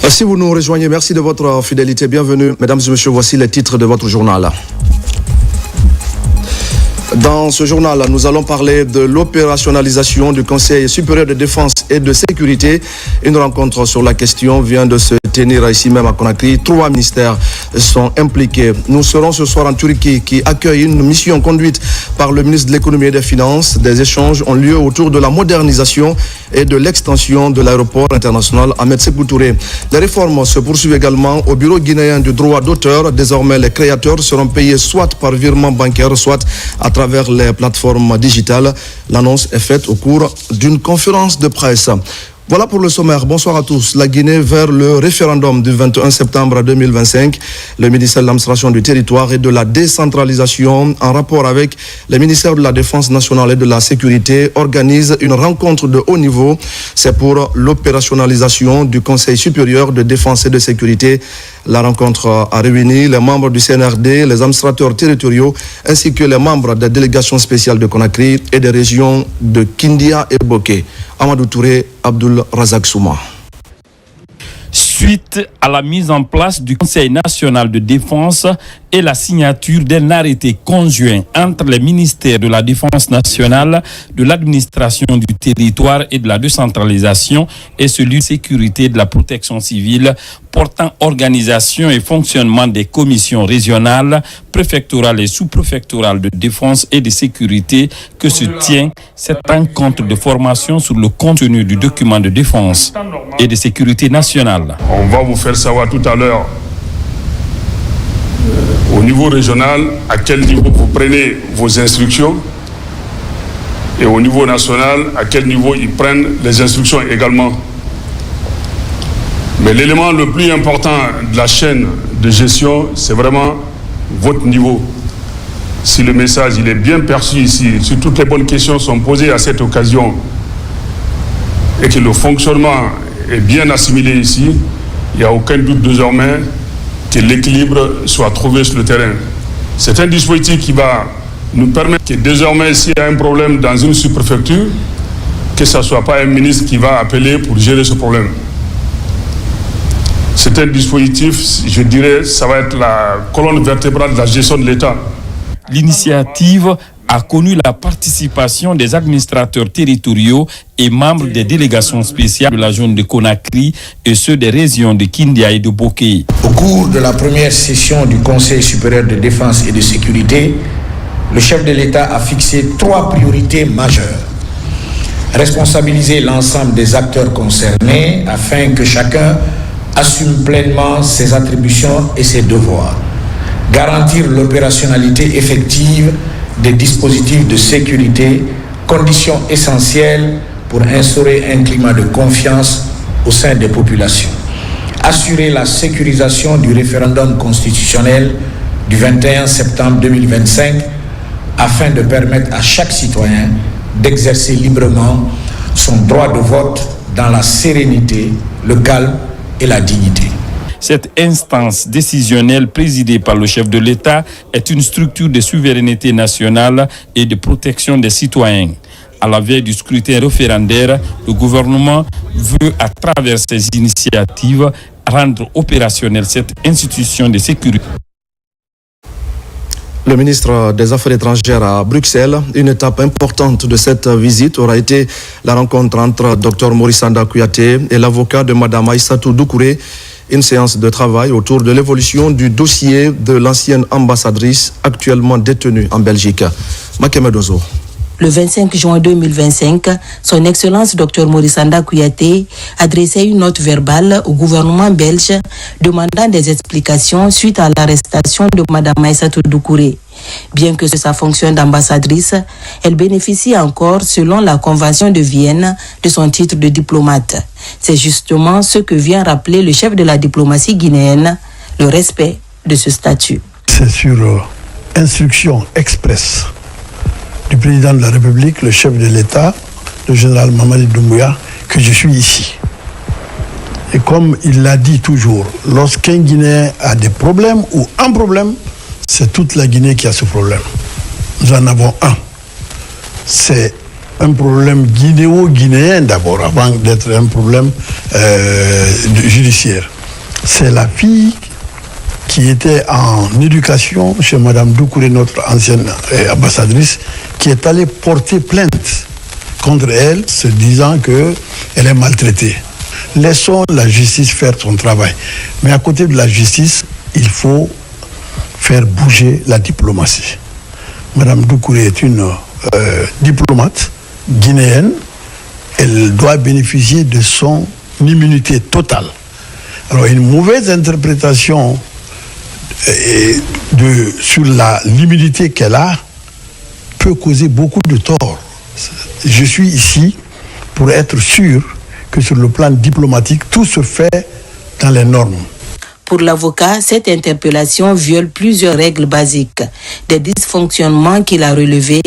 Si vous nous rejoignez, merci de votre fidélité. Bienvenue, mesdames et messieurs, voici les titres de votre journal. Dans ce journal, nous allons parler de l'opérationnalisation du Conseil supérieur de défense et de sécurité. Une rencontre sur la question vient de se tenir ici même à Conakry. 3 ministères sont impliqués. Nous serons ce soir en Turquie qui accueille une mission conduite par le ministre de l'économie et des finances. Des échanges ont lieu autour de la modernisation et de l'extension de l'aéroport international Ahmed Sékou Touré. Les réformes se poursuivent également au bureau guinéen du droit d'auteur. Désormais, les créateurs seront payés soit par virement bancaire, soit à travers les plateformes digitales. L'annonce est faite au cours d'une conférence de presse. Voilà pour le sommaire. Bonsoir à tous. La Guinée vers le référendum du 21 septembre 2025. Le ministère de l'administration du territoire et de la décentralisation, en rapport avec les ministères de la Défense nationale et de la sécurité, organise une rencontre de haut niveau. C'est pour l'opérationnalisation du Conseil supérieur de défense et de sécurité. La rencontre a réuni les membres du CNRD, les administrateurs territoriaux, ainsi que les membres des délégations spéciales de Conakry et des régions de Kindia et Boké. Amadou Touré, Abdul Razak Souma. Suite à la mise en place du Conseil national de défense et la signature d'un arrêté conjoint entre les ministères de la Défense nationale, de l'administration du territoire et de la décentralisation et celui de sécurité et de la protection civile portant organisation et fonctionnement des commissions régionales, préfectorales et sous-préfectorales de défense et de sécurité que se tient cette rencontre de formation sur le contenu du document de défense et de sécurité nationale. On va vous faire savoir tout à l'heure au niveau régional à quel niveau vous prenez vos instructions et au niveau national à quel niveau ils prennent les instructions également. Mais l'élément le plus important de la chaîne de gestion, c'est vraiment votre niveau. Si le message il est bien perçu ici, si toutes les bonnes questions sont posées à cette occasion et que le fonctionnement est bien assimilé ici, il n'y a aucun doute désormais que l'équilibre soit trouvé sur le terrain. C'est un dispositif qui va nous permettre que désormais, s'il y a un problème dans une sous-préfecture, que ce ne soit pas un ministre qui va appeler pour gérer ce problème. C'est un dispositif, je dirais, ça va être la colonne vertébrale de la gestion de l'État. L'initiative a connu la participation des administrateurs territoriaux et membres des délégations spéciales de la zone de Conakry et ceux des régions de Kindia et de Boké. Au cours de la première session du Conseil supérieur de défense et de sécurité, le chef de l'État a fixé 3 priorités majeures. Responsabiliser l'ensemble des acteurs concernés afin que chacun assume pleinement ses attributions et ses devoirs. Garantir l'opérationnalité effective des dispositifs de sécurité, condition essentielle pour instaurer un climat de confiance au sein des populations. Assurer la sécurisation du référendum constitutionnel du 21 septembre 2025 afin de permettre à chaque citoyen d'exercer librement son droit de vote dans la sérénité, le calme et la dignité. Cette instance décisionnelle présidée par le chef de l'État est une structure de souveraineté nationale et de protection des citoyens. À la veille du scrutin référendaire, le gouvernement veut, à travers ses initiatives, rendre opérationnelle cette institution de sécurité. Le ministre des Affaires étrangères à Bruxelles, une étape importante de cette visite aura été la rencontre entre Dr Maurice Sanda Kouyaté et l'avocat de Mme Aïssatou Doucouré. Une séance de travail autour de l'évolution du dossier de l'ancienne ambassadrice actuellement détenue en Belgique. Makemedozo. Le 25 juin 2025, son Excellence Dr Maurice Sanda Kouyaté adressait une note verbale au gouvernement belge demandant des explications suite à l'arrestation de Mme Aïssatou Doucouré. Bien que sa fonction d'ambassadrice, elle bénéficie encore, selon la Convention de Vienne, de son titre de diplomate. C'est justement ce que vient rappeler le chef de la diplomatie guinéenne, le respect de ce statut. C'est sur instruction express du président de la République, le chef de l'État, le général Mamadi Doumbouya, que je suis ici. Et comme il l'a dit toujours, lorsqu'un Guinéen a des problèmes ou un problème, c'est toute la Guinée qui a ce problème. Nous en avons un. C'est un problème guinéo-guinéen d'abord, avant d'être un problème judiciaire. C'est la fille qui était en éducation chez Madame Doucouré, notre ancienne ambassadrice, qui est allée porter plainte contre elle, se disant qu'elle est maltraitée. Laissons la justice faire son travail. Mais à côté de la justice, il faut faire bouger la diplomatie. Madame Doucouré est une diplomate guinéenne. Elle doit bénéficier de son immunité totale. Alors une mauvaise interprétation sur l'immunité qu'elle a peut causer beaucoup de tort. Je suis ici pour être sûr que sur le plan diplomatique, tout se fait dans les normes. Pour l'avocat, cette interpellation viole plusieurs règles basiques, des dysfonctionnements qu'il a relevés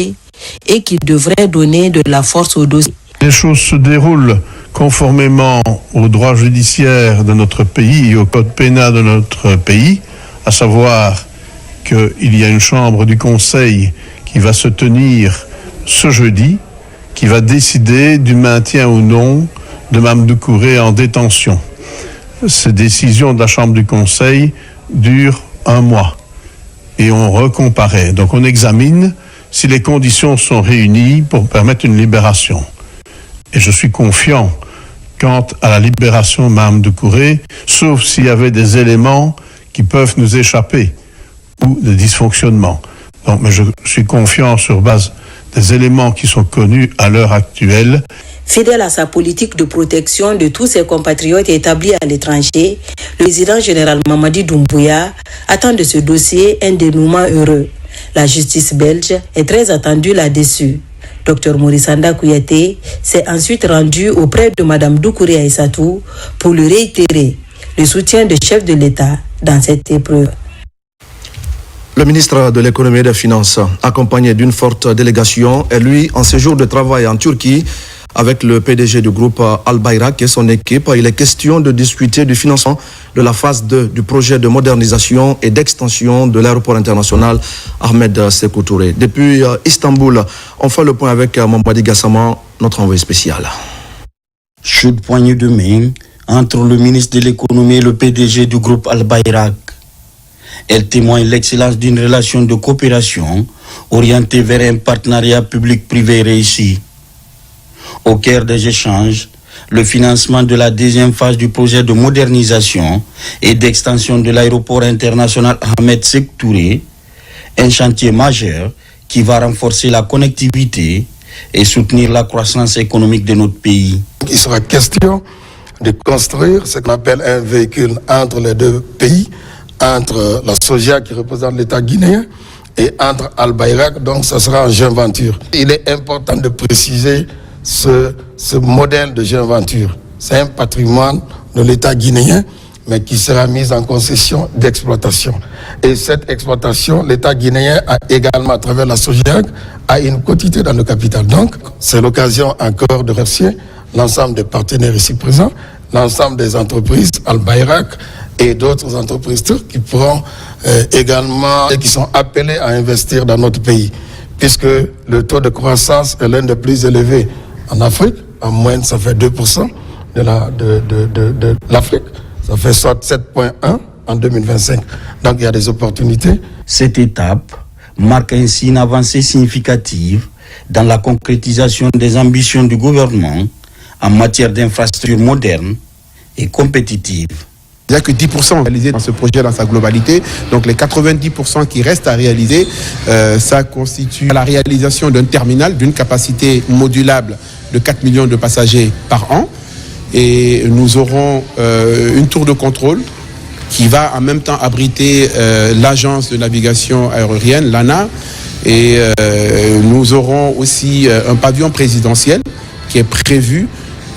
et qui devraient donner de la force au dossier. Les choses se déroulent conformément au droit judiciaire de notre pays et au code pénal de notre pays, à savoir qu'il y a une chambre du Conseil qui va se tenir ce jeudi, qui va décider du maintien ou non de Mme Doucouré en détention. Ces décisions de la chambre du Conseil durent 1 mois et on recomparaît. Donc on examine si les conditions sont réunies pour permettre une libération. Et je suis confiant quant à la libération de Mme Doucouré, sauf s'il y avait des éléments qui peuvent nous échapper ou des dysfonctionnements. Donc, mais je suis confiant sur base des éléments qui sont connus à l'heure actuelle. Fidèle à sa politique de protection de tous ses compatriotes établis à l'étranger, le président général Mamadi Doumbouya attend de ce dossier un dénouement heureux. La justice belge est très attendue là-dessus. Dr Maurice Sanda Kouyaté s'est ensuite rendu auprès de Mme Doucouré Aïssatou pour lui réitérer le soutien du chef de l'État dans cette épreuve. Le ministre de l'économie et des finances, accompagné d'une forte délégation, est lui en séjour de travail en Turquie avec le PDG du groupe Al Bayrak et son équipe. Il est question de discuter du financement de la phase 2 du projet de modernisation et d'extension de l'aéroport international Ahmed Sékou Touré. Depuis Istanbul, on fait le point avec Mamadi Gassama, notre envoyé spécial. Chaude poignée de main entre le ministre de l'économie et le PDG du groupe Al Bayrak. Elle témoigne l'excellence d'une relation de coopération orientée vers un partenariat public-privé réussi. Au cœur des échanges, le financement de la deuxième phase du projet de modernisation et d'extension de l'aéroport international Ahmed Sékou Touré, un chantier majeur qui va renforcer la connectivité et soutenir la croissance économique de notre pays. Il sera question de construire ce qu'on appelle un véhicule entre les deux pays, entre la Soja qui représente l'État guinéen et entre Al Bayrak, donc ça sera en joint venture. Il est important de préciser ce modèle de joint venture. C'est un patrimoine de l'État guinéen, mais qui sera mis en concession d'exploitation. Et cette exploitation, l'État guinéen a également, à travers la Sojiag, a une quotité dans le capital. Donc, c'est l'occasion encore de remercier l'ensemble des partenaires ici présents, l'ensemble des entreprises, Al Bayrak et d'autres entreprises turques qui pourront également, et qui sont appelées à investir dans notre pays, puisque le taux de croissance est l'un des plus élevés en Afrique. En moyenne, ça fait 2% de l'Afrique. Ça fait soit 7,1 en 2025. Donc, il y a des opportunités. Cette étape marque ainsi une avancée significative dans la concrétisation des ambitions du gouvernement en matière d'infrastructures modernes et compétitives. Il n'y a que 10% réalisé dans ce projet dans sa globalité. Donc les 90% qui restent à réaliser, ça constitue la réalisation d'un terminal d'une capacité modulable de 4 millions de passagers par an. Et nous aurons une tour de contrôle qui va en même temps abriter l'agence de navigation aérienne, l'ANA. Et nous aurons aussi un pavillon présidentiel qui est prévu.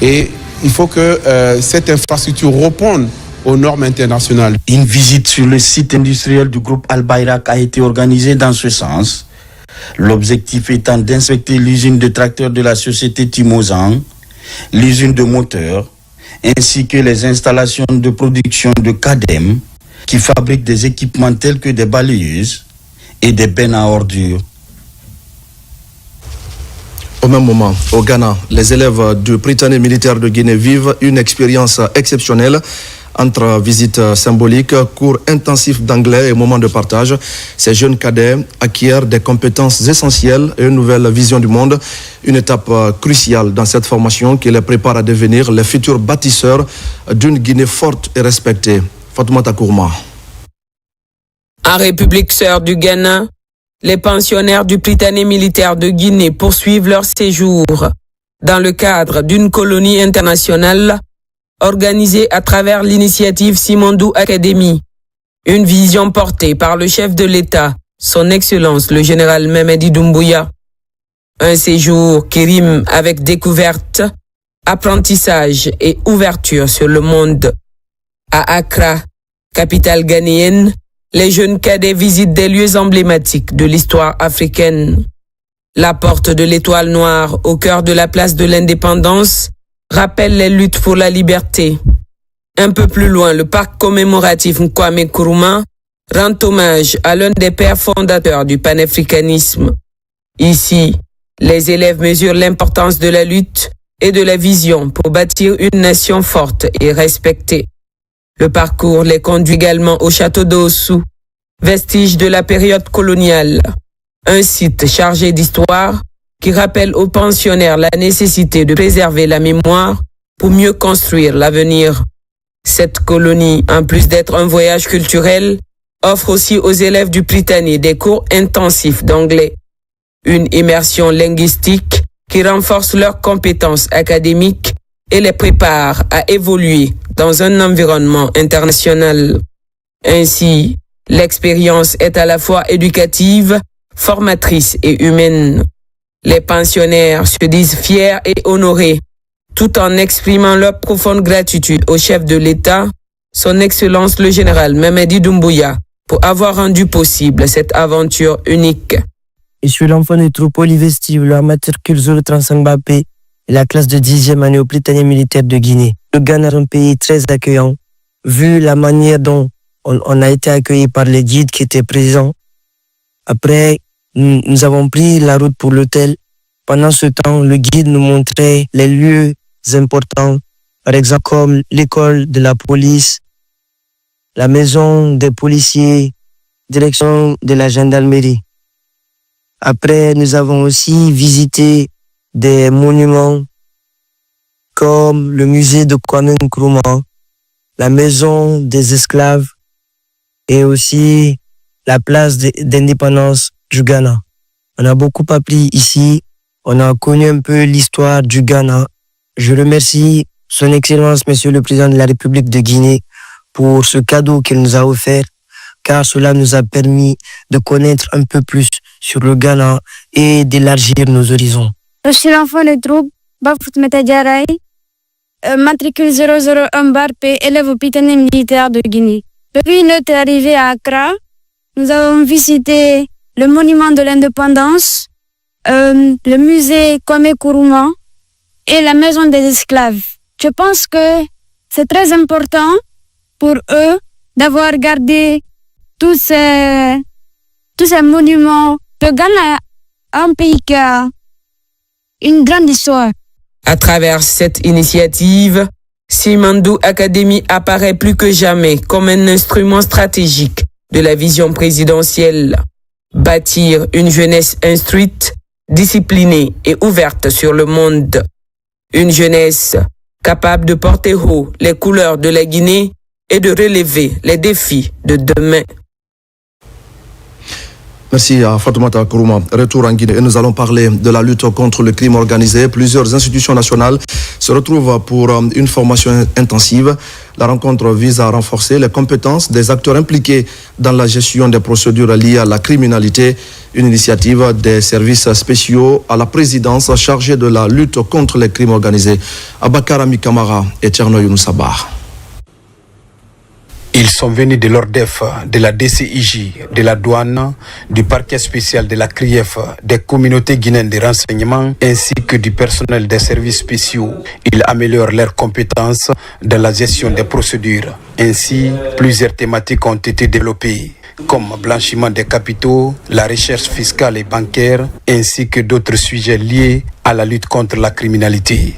Et il faut que cette infrastructure réponde aux normes internationales. Une visite sur le site industriel du groupe Al Bayrak a été organisée dans ce sens. L'objectif étant d'inspecter l'usine de tracteurs de la société Timozan, l'usine de moteurs, ainsi que les installations de production de CADEM qui fabriquent des équipements tels que des balayeuses et des bennes à ordures. Au même moment, au Ghana, les élèves du Prytanée militaire de Guinée vivent une expérience exceptionnelle. Entre visites symboliques, cours intensifs d'anglais et moments de partage, ces jeunes cadets acquièrent des compétences essentielles et une nouvelle vision du monde. Une étape cruciale dans cette formation qui les prépare à devenir les futurs bâtisseurs d'une Guinée forte et respectée. Fatoumata Kourma. En République sœur du Ghana, les pensionnaires du Prytanée militaire de Guinée poursuivent leur séjour dans le cadre d'une colonie internationale organisée à travers l'initiative Simandou Academy, une vision portée par le chef de l'État, son Excellence le général Mamadi Doumbouya. Un séjour qui rime avec découverte, apprentissage et ouverture sur le monde. À Accra, capitale ghanéenne, les jeunes cadets visitent des lieux emblématiques de l'histoire africaine. La porte de l'Étoile Noire au cœur de la place de l'Indépendance rappelle les luttes pour la liberté. Un peu plus loin, le parc commémoratif Kwame Nkrumah rend hommage à l'un des pères fondateurs du panafricanisme. Ici, les élèves mesurent l'importance de la lutte et de la vision pour bâtir une nation forte et respectée. Le parcours les conduit également au château d'Ossou, vestige de la période coloniale, un site chargé d'histoire qui rappelle aux pensionnaires la nécessité de préserver la mémoire pour mieux construire l'avenir. Cette colonie, en plus d'être un voyage culturel, offre aussi aux élèves du Prytanée des cours intensifs d'anglais. Une immersion linguistique qui renforce leurs compétences académiques et les prépare à évoluer dans un environnement international. Ainsi, l'expérience est à la fois éducative, formatrice et humaine. Les pensionnaires se disent fiers et honorés, tout en exprimant leur profonde gratitude au chef de l'État, son Excellence le général Mamadi Doumbouya, pour avoir rendu possible cette aventure unique. Je suis l'enfant du troupe Olivier Steve, le matricule 035 Bappé, et la classe de 10e année au Prytanée militaire de Guinée. Le Ghana est un pays très accueillant, vu la manière dont on a été accueillis par les guides qui étaient présents. Après, nous avons pris la route pour l'hôtel. Pendant ce temps, le guide nous montrait les lieux importants, par exemple comme l'école de la police, la maison des policiers, direction de la gendarmerie. Après, nous avons aussi visité des monuments comme le musée de Kwame Nkrumah, la maison des esclaves et aussi la place d'indépendance du Ghana. On a beaucoup appris ici, on a connu un peu l'histoire du Ghana. Je remercie son Excellence, Monsieur le Président de la République de Guinée, pour ce cadeau qu'il nous a offert, car cela nous a permis de connaître un peu plus sur le Ghana et d'élargir nos horizons. Je suis l'enfant de troupe, Bafout Metadjaray, matricule 001 bar P, élève au Prytanée militaire de Guinée. Depuis notre arrivée à Accra, nous avons visité le monument de l'indépendance, le musée Kwame Nkrumah et la maison des esclaves. Je pense que c'est très important pour eux d'avoir gardé tous ces monuments. Le Ghana est un pays qui a une grande histoire. À travers cette initiative, Simandou Academy apparaît plus que jamais comme un instrument stratégique de la vision présidentielle. Bâtir une jeunesse instruite, disciplinée et ouverte sur le monde. Une jeunesse capable de porter haut les couleurs de la Guinée et de relever les défis de demain. Merci à Fatoumata Kourma. Retour en Guinée et nous allons parler de la lutte contre le crime organisé. Plusieurs institutions nationales se retrouvent pour une formation intensive. La rencontre vise à renforcer les compétences des acteurs impliqués dans la gestion des procédures liées à la criminalité. Une initiative des services spéciaux à la présidence chargée de la lutte contre les crimes organisés. Abakar Ami Kamara et Tcherno Younousabar. Ils sont venus de l'ORDEF, de la DCIJ, de la douane, du parquet spécial de la CRIEF, des communautés guinéennes de renseignement ainsi que du personnel des services spéciaux. Ils améliorent leurs compétences dans la gestion des procédures. Ainsi, plusieurs thématiques ont été développées. comme blanchiment des capitaux, la recherche fiscale et bancaire, ainsi que d'autres sujets liés à la lutte contre la criminalité.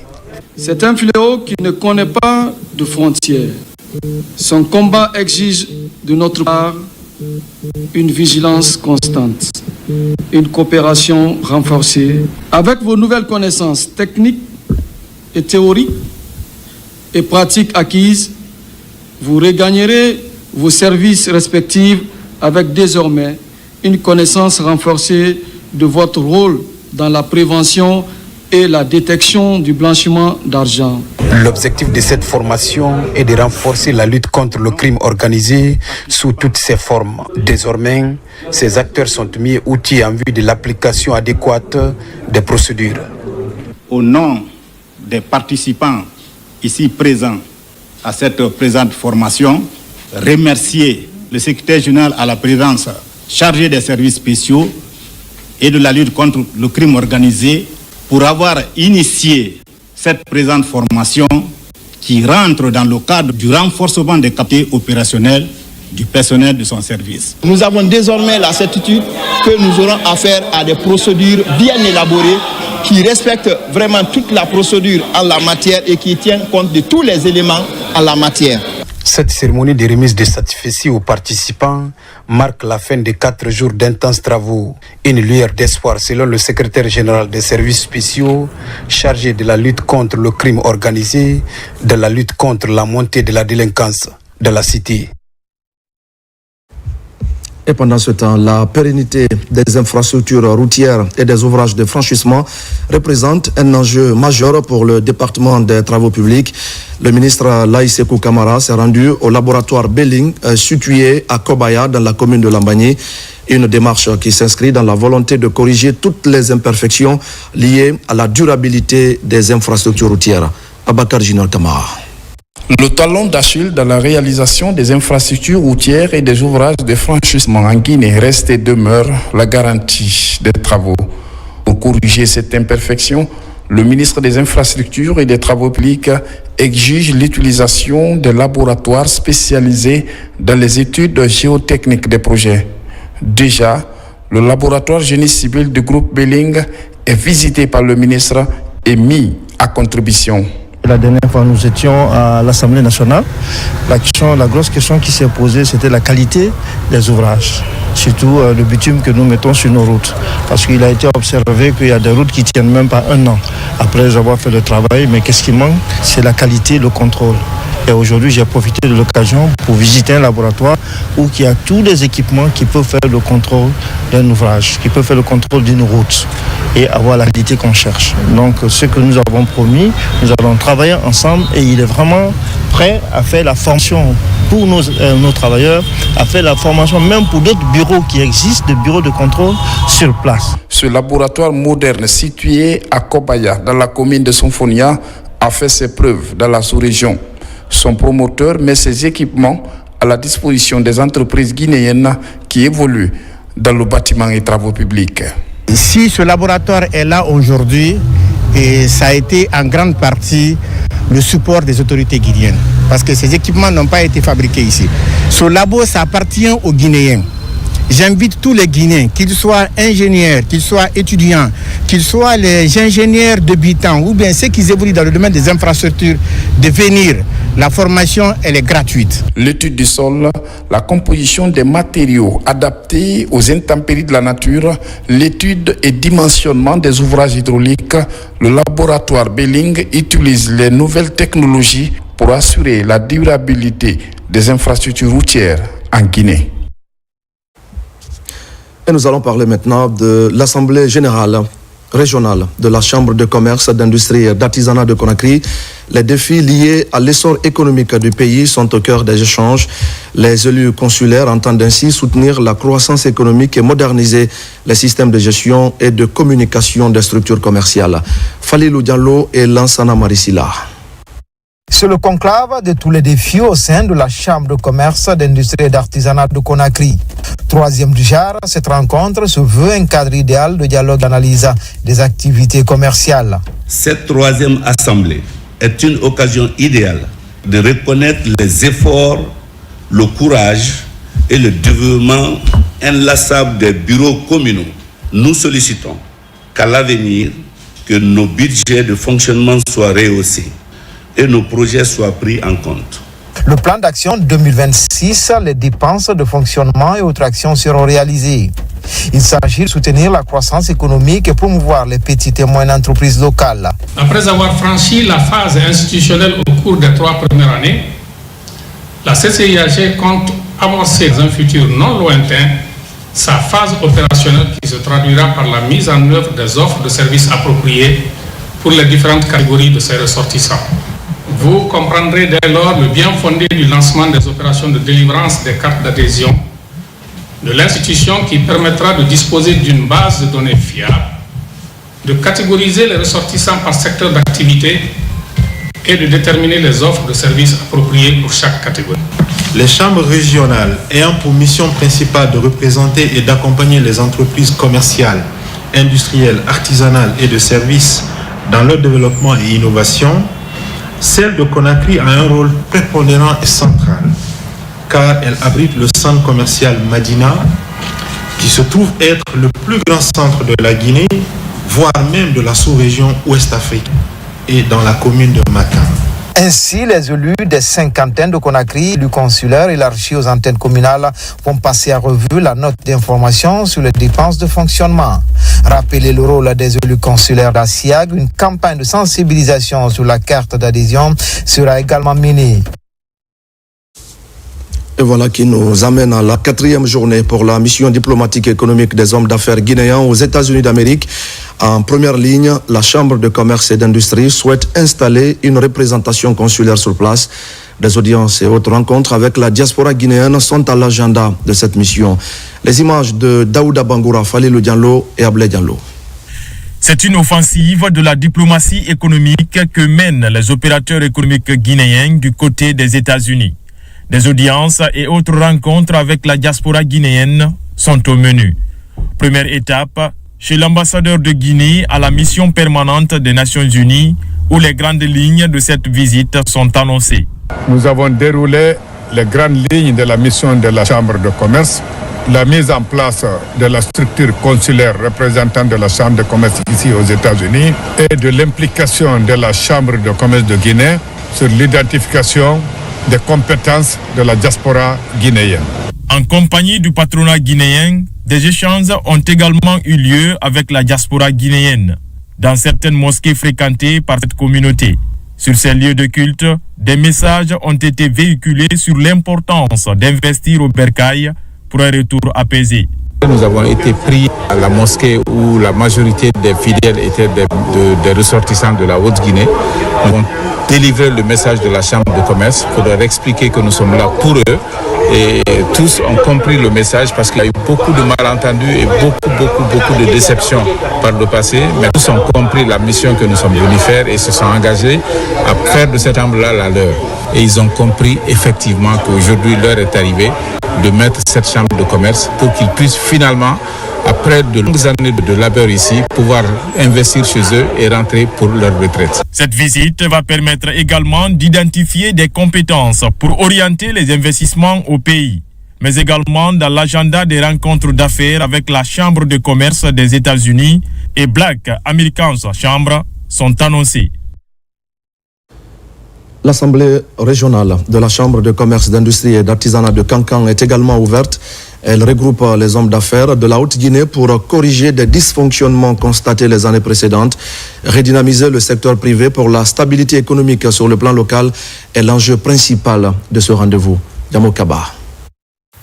C'est un fléau qui ne connaît pas de frontières. Son combat exige de notre part une vigilance constante, une coopération renforcée. Avec vos nouvelles connaissances techniques et théoriques et pratiques acquises, vous regagnerez vos services respectifs avec désormais une connaissance renforcée de votre rôle dans la prévention et la détection du blanchiment d'argent. L'objectif de cette formation est de renforcer la lutte contre le crime organisé sous toutes ses formes. Désormais, ces acteurs sont mis outils en vue de l'application adéquate des procédures. Au nom des participants ici présents à cette présente formation, remercier le secrétaire général à la présidence chargé des services spéciaux et de la lutte contre le crime organisé pour avoir initié cette présente formation qui rentre dans le cadre du renforcement des capacités opérationnelles du personnel de son service. Nous avons désormais la certitude que nous aurons affaire à des procédures bien élaborées qui respectent vraiment toute la procédure en la matière et qui tiennent compte de tous les éléments en la matière. Cette cérémonie de remise de satisfaction aux participants marque la fin de 4 jours d'intenses travaux. Une lueur d'espoir selon le secrétaire général des services spéciaux chargé de la lutte contre le crime organisé, de la lutte contre la montée de la délinquance de la cité. Et pendant ce temps, la pérennité des infrastructures routières et des ouvrages de franchissement représente un enjeu majeur pour le département des travaux publics. Le ministre Laïsekou Kamara s'est rendu au laboratoire Belling situé à Kobaya dans la commune de Lambagny. Une démarche qui s'inscrit dans la volonté de corriger toutes les imperfections liées à la durabilité des infrastructures routières. Abakar Junior Kamara. Le talon d'Achille dans la réalisation des infrastructures routières et des ouvrages de franchissement en Guinée reste et demeure la garantie des travaux. Pour corriger cette imperfection, le ministre des Infrastructures et des Travaux publics exige l'utilisation de laboratoires spécialisés dans les études géotechniques des projets. Déjà, le laboratoire génie civil du groupe Belling est visité par le ministre et mis à contribution. La dernière fois, nous étions à l'Assemblée nationale. La grosse question qui s'est posée, c'était la qualité des ouvrages. Surtout le bitume que nous mettons sur nos routes. Parce qu'il a été observé qu'il y a des routes qui ne tiennent même pas un an après avoir fait le travail. Mais qu'est-ce qui manque? C'est la qualité, le contrôle. Et aujourd'hui, j'ai profité de l'occasion pour visiter un laboratoire où il y a tous les équipements qui peuvent faire le contrôle d'un ouvrage, qui peuvent faire le contrôle d'une route et avoir la qualité qu'on cherche. Donc, ce que nous avons promis, nous allons travailler ensemble et il est vraiment prêt à faire la formation pour nos travailleurs, à faire la formation même pour d'autres bureaux qui existent, des bureaux de contrôle sur place. Ce laboratoire moderne situé à Kobaya, dans la commune de Sonfonia, a fait ses preuves dans la sous-région. Son promoteur met ses équipements à la disposition des entreprises guinéennes qui évoluent dans le bâtiment et travaux publics. Si ce laboratoire est là aujourd'hui, et ça a été en grande partie le support des autorités guinéennes, parce que ces équipements n'ont pas été fabriqués ici. Ce labo, ça appartient aux Guinéens. J'invite tous les Guinéens, qu'ils soient ingénieurs, qu'ils soient étudiants, qu'ils soient les ingénieurs débutants ou bien ceux qui évoluent dans le domaine des infrastructures, de venir. La formation, elle est gratuite. L'étude du sol, la composition des matériaux adaptés aux intempéries de la nature, l'étude et dimensionnement des ouvrages hydrauliques, le laboratoire Belling utilise les nouvelles technologies pour assurer la durabilité des infrastructures routières en Guinée. Et nous allons parler maintenant de l'Assemblée générale régionale de la Chambre de commerce, d'industrie et d'artisanat de Conakry. Les défis liés à l'essor économique du pays sont au cœur des échanges. Les élus consulaires entendent ainsi soutenir la croissance économique et moderniser les systèmes de gestion et de communication des structures commerciales. Falilou Diallo et Lansana Marisila. C'est le conclave de tous les défis au sein de la Chambre de commerce, d'industrie et d'artisanat de Conakry. Troisième du genre, cette rencontre se veut un cadre idéal de dialogue d'analyse des activités commerciales. Cette troisième assemblée est une occasion idéale de reconnaître les efforts, le courage et le développement inlassable des bureaux communaux, nous sollicitons qu'à l'avenir, que nos budgets de fonctionnement soient rehaussés et nos projets soient pris en compte. Le plan d'action 2026, les dépenses de fonctionnement et autres actions seront réalisées. Il s'agit de soutenir la croissance économique et promouvoir les petites et moyennes entreprises locales. Après avoir franchi la phase institutionnelle au cours des 3 premières années, la CCIAG compte amorcer dans un futur non lointain sa phase opérationnelle qui se traduira par la mise en œuvre des offres de services appropriées pour les différentes catégories de ses ressortissants. Vous comprendrez dès lors le bien fondé du lancement des opérations de délivrance des cartes d'adhésion de l'institution qui permettra de disposer d'une base de données fiable, de catégoriser les ressortissants par secteur d'activité et de déterminer les offres de services appropriées pour chaque catégorie. Les chambres régionales ayant pour mission principale de représenter et d'accompagner les entreprises commerciales, industrielles, artisanales et de services dans leur développement et innovation, celle de Conakry a un rôle prépondérant et central, car elle abrite le centre commercial Madina, qui se trouve être le plus grand centre de la Guinée, voire même de la sous-région Ouest-Afrique, et dans la commune de Makan. Ainsi, les élus des cinquantaines de Conakry, du consulaire élargi aux antennes communales, vont passer à revue la note d'information sur les dépenses de fonctionnement. Rappeler le rôle des élus consulaires d'Asiag, une campagne de sensibilisation sur la carte d'adhésion sera également menée. Et voilà qui nous amène à la 4e journée pour la mission diplomatique et économique des hommes d'affaires guinéens aux États-Unis d'Amérique. En première ligne, la Chambre de commerce et d'industrie souhaite installer une représentation consulaire sur place. Des audiences et autres rencontres avec la diaspora guinéenne sont à l'agenda de cette mission. Les images de Daouda Bangoura, Falilou Diallo et Ablé Diallo. C'est une offensive de la diplomatie économique que mènent les opérateurs économiques guinéens du côté des États-Unis. Des audiences et autres rencontres avec la diaspora guinéenne sont au menu. Première étape, chez l'ambassadeur de Guinée à la mission permanente des Nations Unies, où les grandes lignes de cette visite sont annoncées. Nous avons déroulé les grandes lignes de la mission de la Chambre de commerce, la mise en place de la structure consulaire représentante de la Chambre de commerce ici aux États-Unis et de l'implication de la Chambre de commerce de Guinée sur l'identification des compétences de la diaspora guinéenne. En compagnie du patronat guinéen, des échanges ont également eu lieu avec la diaspora guinéenne dans certaines mosquées fréquentées par cette communauté. Sur ces lieux de culte, des messages ont été véhiculés sur l'importance d'investir au bercail pour un retour apaisé. Nous avons été pris à la mosquée où la majorité des fidèles étaient des ressortissants de la Haute-Guinée. Nous avons délivré le message de la Chambre de commerce pour leur expliquer que nous sommes là pour eux. Et tous ont compris le message parce qu'il y a eu beaucoup de malentendus et beaucoup de déceptions par le passé. Mais tous ont compris la mission que nous sommes venus faire et se sont engagés à faire de cette chambre-là la leur. Et ils ont compris effectivement qu'aujourd'hui l'heure est arrivée de mettre cette chambre de commerce pour qu'ils puissent finalement, après de longues années de labeur ici, pouvoir investir chez eux et rentrer pour leur retraite. Cette visite va permettre également d'identifier des compétences pour orienter les investissements au pays, mais également dans l'agenda des rencontres d'affaires avec la Chambre de commerce des États-Unis et Black Americans Chamber sont annoncés. L'Assemblée régionale de la Chambre de commerce, d'industrie et d'artisanat de Kankan est également ouverte. Elle regroupe les hommes d'affaires de la Haute-Guinée pour corriger des dysfonctionnements constatés les années précédentes. Redynamiser le secteur privé pour la stabilité économique sur le plan local est l'enjeu principal de ce rendez-vous. Yamo Kaba.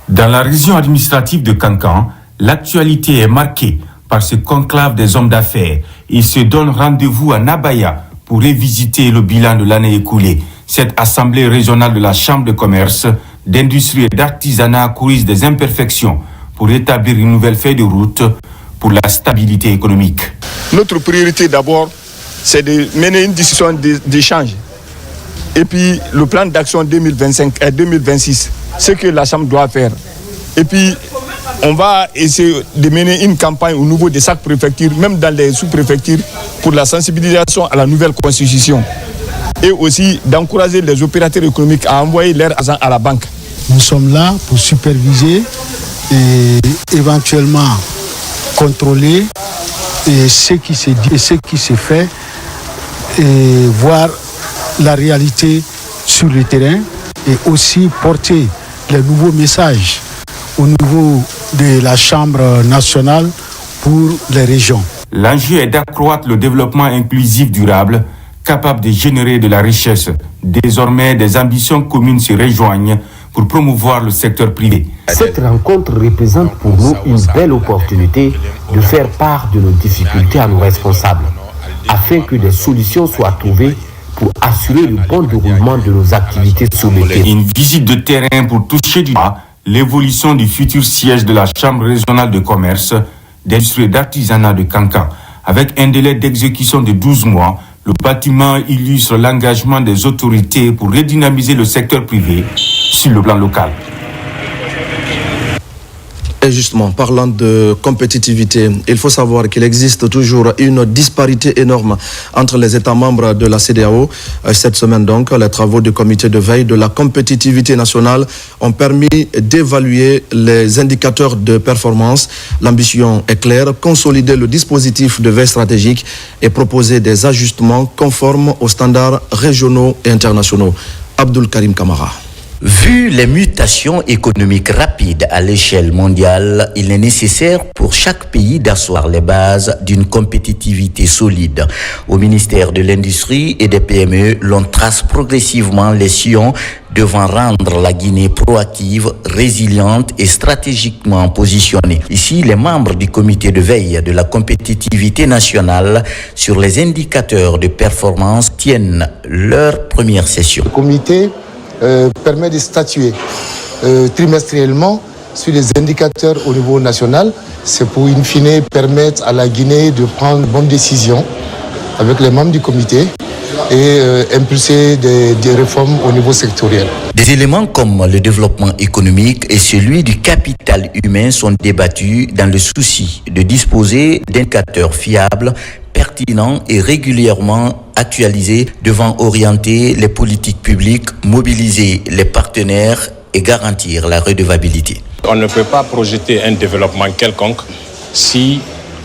Dans la région administrative de Kankan, l'actualité est marquée par ce conclave des hommes d'affaires. Ils se donnent rendez-vous à Nabaya pour revisiter le bilan de l'année écoulée. Cette assemblée régionale de la Chambre de commerce, d'industrie et d'artisanat corrige des imperfections pour établir une nouvelle feuille de route pour la stabilité économique. Notre priorité d'abord, c'est de mener une discussion d'échange. Et puis le plan d'action 2025 et 2026, ce que la Chambre doit faire. Et puis on va essayer de mener une campagne au niveau des chaque préfectures, même dans les sous-préfectures, pour la sensibilisation à la nouvelle constitution. Et aussi d'encourager les opérateurs économiques à envoyer leurs agents à la banque. Nous sommes là pour superviser et éventuellement contrôler ce qui se dit et ce qui se fait et voir la réalité sur le terrain et aussi porter les nouveaux messages au niveau de la Chambre nationale pour les régions. L'enjeu est d'accroître le développement inclusif durable, capable de générer de la richesse. Désormais, des ambitions communes se rejoignent pour promouvoir le secteur privé. Cette rencontre représente pour nous une belle opportunité de faire part de nos difficultés à nos responsables, afin que des solutions soient trouvées pour assurer le bon déroulement de nos activités sur le terrain. Une visite de terrain pour toucher du doigt l'évolution du futur siège de la Chambre régionale de commerce, d'industrie et d'artisanat de Kankan. Avec un délai d'exécution de 12 mois, le bâtiment illustre l'engagement des autorités pour redynamiser le secteur privé sur le plan local. Et justement, parlant de compétitivité, il faut savoir qu'il existe toujours une disparité énorme entre les États membres de la CEDEAO. Cette semaine donc, les travaux du comité de veille de la compétitivité nationale ont permis d'évaluer les indicateurs de performance. L'ambition est claire, consolider le dispositif de veille stratégique et proposer des ajustements conformes aux standards régionaux et internationaux. Abdul Karim Kamara. Vu les mutations économiques rapides à l'échelle mondiale, il est nécessaire pour chaque pays d'asseoir les bases d'une compétitivité solide. Au ministère de l'Industrie et des PME, l'on trace progressivement les sillons devant rendre la Guinée proactive, résiliente et stratégiquement positionnée. Ici, les membres du comité de veille de la compétitivité nationale sur les indicateurs de performance tiennent leur première session. Le comité permet de statuer trimestriellement sur les indicateurs au niveau national. C'est pour, in fine, permettre à la Guinée de prendre de bonnes décisions avec les membres du comité et impulser des réformes au niveau sectoriel. Des éléments comme le développement économique et celui du capital humain sont débattus dans le souci de disposer d'indicateurs fiables, pertinents et régulièrement actualisés devant orienter les politiques publiques, mobiliser les partenaires et garantir la redevabilité. On ne peut pas projeter un développement quelconque si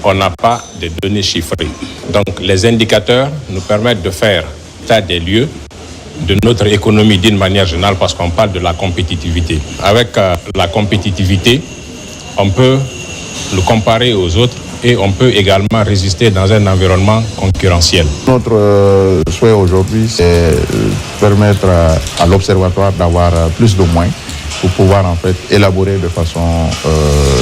on n'a pas de données chiffrées. Donc les indicateurs nous permettent de faire état des lieux de notre économie d'une manière générale parce qu'on parle de la compétitivité. Avec la compétitivité, on peut le comparer aux autres et on peut également résister dans un environnement concurrentiel. Notre souhait aujourd'hui, c'est permettre à l'Observatoire d'avoir plus de moyens pour pouvoir en fait élaborer de façon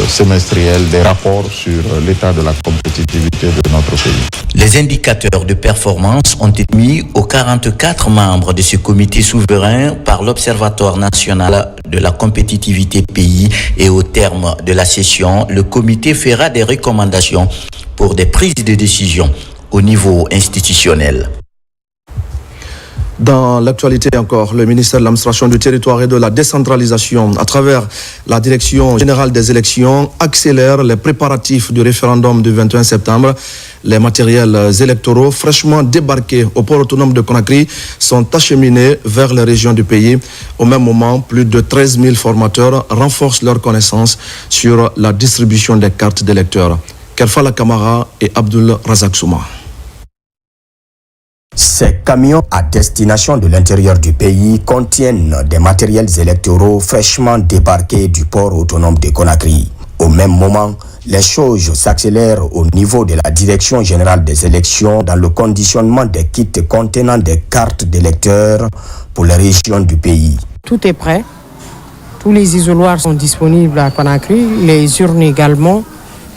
semestrielle des rapports sur l'état de la compétitivité de notre pays. Les indicateurs de performance ont été mis aux 44 membres de ce comité souverain par l'Observatoire national de la compétitivité pays et au terme de la session, le comité fera des recommandations pour des prises de décision au niveau institutionnel. Dans l'actualité encore, le ministère de l'Administration du Territoire et de la Décentralisation, à travers la Direction générale des élections, accélère les préparatifs du référendum du 21 septembre. Les matériels électoraux fraîchement débarqués au port autonome de Conakry sont acheminés vers les régions du pays. Au même moment, plus de 13 000 formateurs renforcent leurs connaissances sur la distribution des cartes d'électeurs. Kerfala Kamara et Abdul Razak Souma. Ces camions à destination de l'intérieur du pays contiennent des matériels électoraux fraîchement débarqués du port autonome de Conakry. Au même moment, les choses s'accélèrent au niveau de la Direction générale des élections dans le conditionnement des kits contenant des cartes d'électeurs pour les régions du pays. Tout est prêt. Tous les isoloirs sont disponibles à Conakry, les urnes également,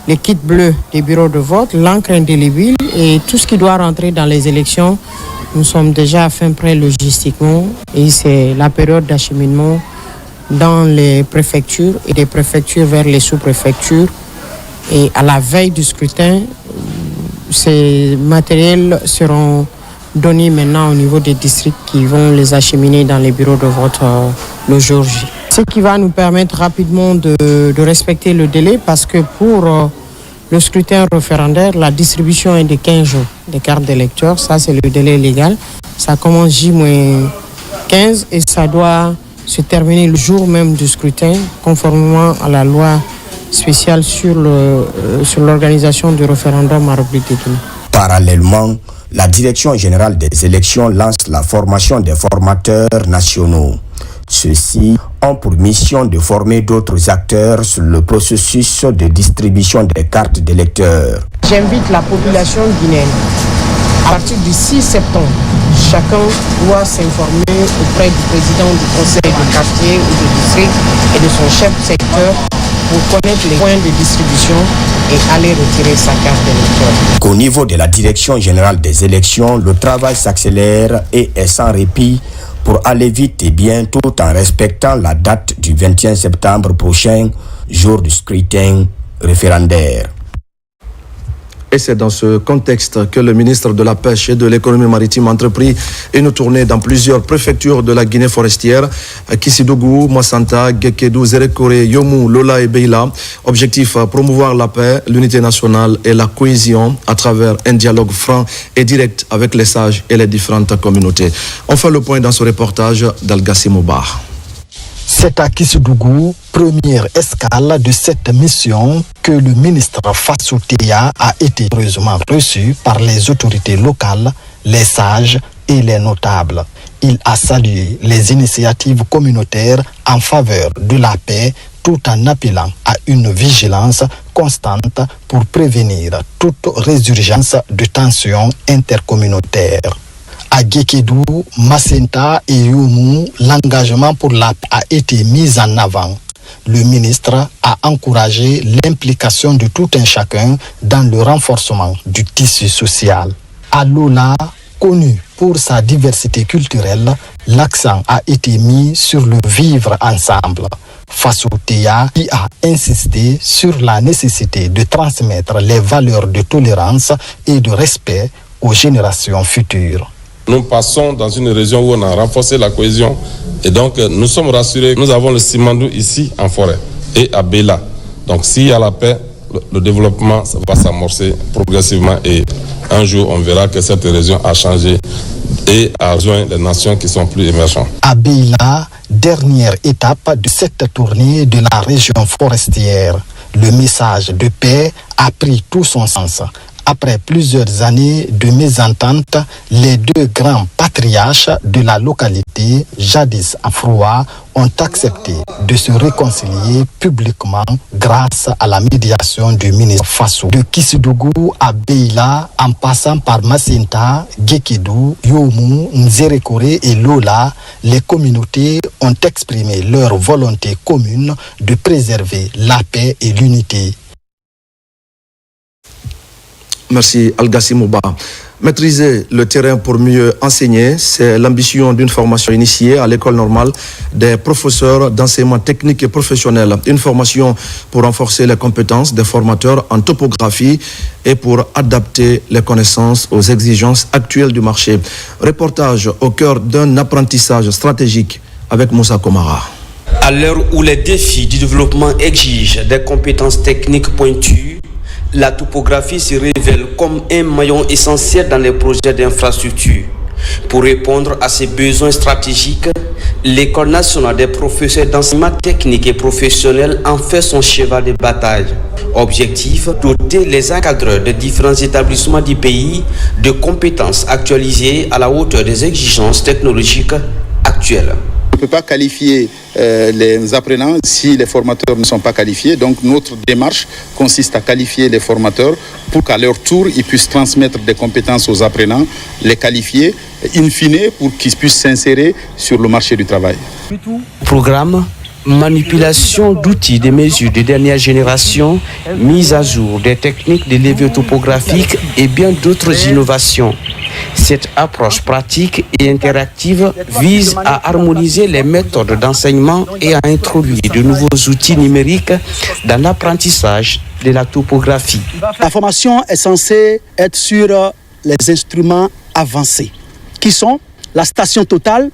les kits bleus des bureaux de vote, l'encre indélébile et tout ce qui doit rentrer dans les élections. Nous sommes déjà à fin prêt logistiquement et c'est la période d'acheminement dans les préfectures et des préfectures vers les sous-préfectures. Et à la veille du scrutin, ces matériels seront donnés maintenant au niveau des districts qui vont les acheminer dans les bureaux de vote le jour J. Ce qui va nous permettre rapidement de respecter le délai parce que pour le scrutin référendaire, la distribution est de 15 jours des cartes d'électeurs. Ça, c'est le délai légal. Ça commence J-15 et ça doit se terminer le jour même du scrutin, conformément à la loi spéciale sur l'organisation du référendum à République de Guinée. Parallèlement, la Direction générale des élections lance la formation des formateurs nationaux. Ceux-ci ont pour mission de former d'autres acteurs sur le processus de distribution des cartes d'électeurs. J'invite la population guinéenne. À partir du 6 septembre, chacun doit s'informer auprès du président du conseil de quartier ou de district et de son chef de secteur pour connaître les points de distribution et aller retirer sa carte d'électeur. Qu'au niveau de la Direction générale des élections, le travail s'accélère et est sans répit pour aller vite et bien tout en respectant la date du 21 septembre prochain, jour du scrutin référendaire. Et c'est dans ce contexte que le ministre de la Pêche et de l'Économie maritime a entrepris une tournée dans plusieurs préfectures de la Guinée forestière, Kissidougou, Massanta, Gekedou, Zerekore, Yomou, Lola et Beila. Objectif, promouvoir la paix, l'unité nationale et la cohésion à travers un dialogue franc et direct avec les sages et les différentes communautés. On fait le point dans ce reportage d'Al-Gassim Oubar. C'est à Kissidougou, première escale de cette mission, que le ministre Fassou Teya a été heureusement reçu par les autorités locales, les sages et les notables. Il a salué les initiatives communautaires en faveur de la paix tout en appelant à une vigilance constante pour prévenir toute résurgence de tensions intercommunautaires. À Gekedou, Massenta et Youmou, l'engagement pour la paix a été mis en avant. Le ministre a encouragé l'implication de tout un chacun dans le renforcement du tissu social. À Lola, connu pour sa diversité culturelle, l'accent a été mis sur le vivre ensemble. Fassou Teya qui a insisté sur la nécessité de transmettre les valeurs de tolérance et de respect aux générations futures. Nous passons dans une région où on a renforcé la cohésion et donc nous sommes rassurés. Nous avons le Simandou ici en forêt et à Bela. Donc s'il y a la paix, le développement va s'amorcer progressivement et un jour on verra que cette région a changé et a rejoint les nations qui sont plus émergentes. À Beila, dernière étape de cette tournée de la région forestière, le message de paix a pris tout son sens. Après plusieurs années de mésentente, les deux grands patriarches de la localité, jadis Afroa, ont accepté de se réconcilier publiquement grâce à la médiation du ministre Fassou. De Kissidougou à Beila, en passant par Massenta, Gekedou, Yomou, Nzerekore et Lola, les communautés ont exprimé leur volonté commune de préserver la paix et l'unité. Merci Al-Gassim Ouba. Maîtriser le terrain pour mieux enseigner, c'est l'ambition d'une formation initiée à l'école normale des professeurs d'enseignement technique et professionnel. Une formation pour renforcer les compétences des formateurs en topographie et pour adapter les connaissances aux exigences actuelles du marché. Reportage au cœur d'un apprentissage stratégique avec Moussa Komara. À l'heure où les défis du développement exigent des compétences techniques pointues, la topographie se révèle comme un maillon essentiel dans les projets d'infrastructure. Pour répondre à ces besoins stratégiques, l'École nationale des professeurs d'enseignement technique et professionnel en fait son cheval de bataille. Objectif, doter les encadreurs de différents établissements du pays de compétences actualisées à la hauteur des exigences technologiques actuelles. On ne peut pas qualifier les apprenants si les formateurs ne sont pas qualifiés. Donc notre démarche consiste à qualifier les formateurs pour qu'à leur tour, ils puissent transmettre des compétences aux apprenants, les qualifier, in fine, pour qu'ils puissent s'insérer sur le marché du travail. Programme, manipulation d'outils de mesure de dernière génération, mise à jour des techniques de levée topographique et bien d'autres innovations. Cette approche pratique et interactive vise à harmoniser les méthodes d'enseignement et à introduire de nouveaux outils numériques dans l'apprentissage de la topographie. La formation est censée être sur les instruments avancés, qui sont la station totale,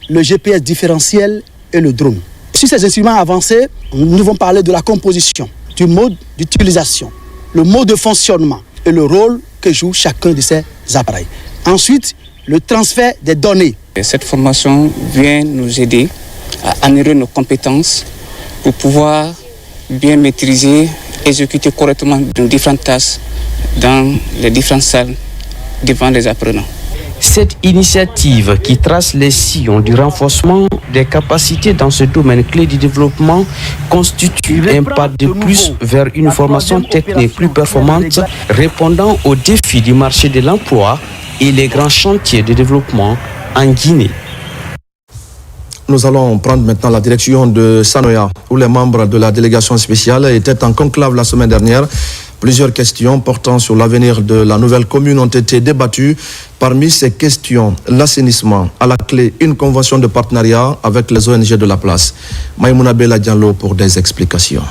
le GPS différentiel et le drone. Sur ces instruments avancés, nous devons parler de la composition, du mode d'utilisation, le mode de fonctionnement et le rôle que joue chacun de ces appareils. Ensuite, le transfert des données. Cette formation vient nous aider améliorer nos compétences pour pouvoir bien maîtriser, exécuter correctement nos différentes tâches dans les différentes salles devant les apprenants. Cette initiative qui trace les sillons du renforcement des capacités dans ce domaine clé du développement constitue un pas de plus vers une formation technique plus performante répondant aux défis du marché de l'emploi et les grands chantiers de développement en Guinée. Nous allons prendre maintenant la direction de Sanoya, où les membres de la délégation spéciale étaient en conclave la semaine dernière. Plusieurs questions portant sur l'avenir de la nouvelle commune ont été débattues. Parmi ces questions, l'assainissement, à la clé, une convention de partenariat avec les ONG de la place. Maïmouna Bella Diallo pour des explications.